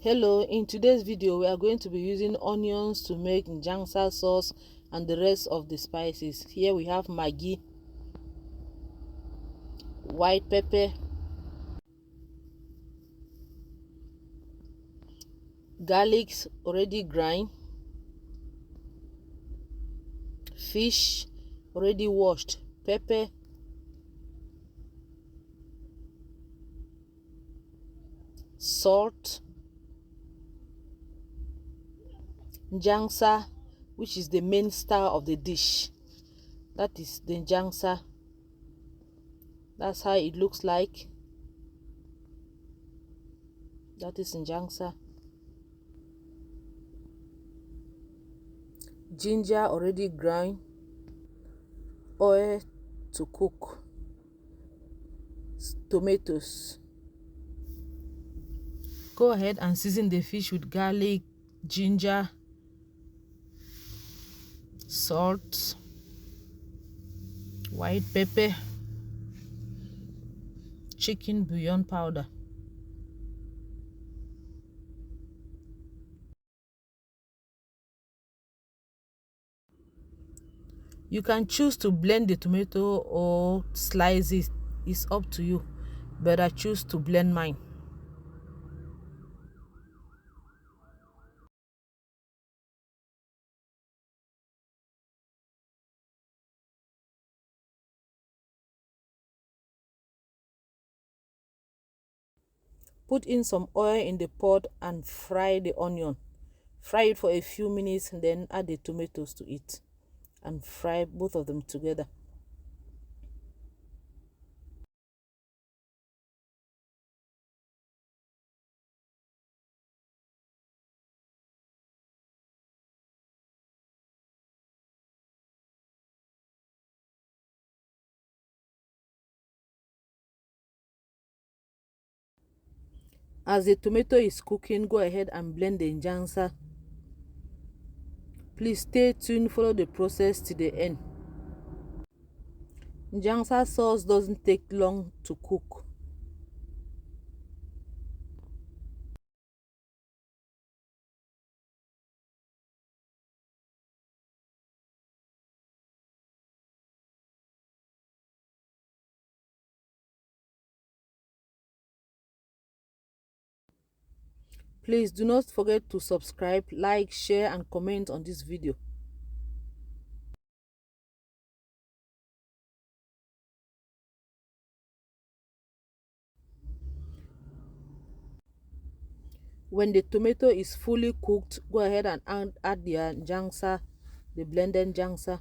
Hello, in today's video we are going to be using onions to make Njansa sauce and the rest of the spices. Here we have Maggi, white pepper, garlic already grind, fish already washed, pepper, salt, Njansa, which is the main star of the dish. That is the Njansa. That's how it looks like. That is Njansa. Ginger already grind, oil to cook, tomatoes. Go ahead and season the fish with garlic, ginger, salt, white pepper, chicken bouillon powder. You can choose to blend the tomato or slice it. It's up to you, but I choose to blend mine. Put in some oil in the pot and fry the onion. Fry it for a few minutes, then add the tomatoes to it and fry both of them together. As the tomato is cooking, go ahead and blend the Njansa. Please stay tuned, follow the process to the end. Njansa sauce doesn't take long to cook. Please do not forget to subscribe, like, share and comment on this video. When the tomato is fully cooked, go ahead and add the Njansa, the blended Njansa.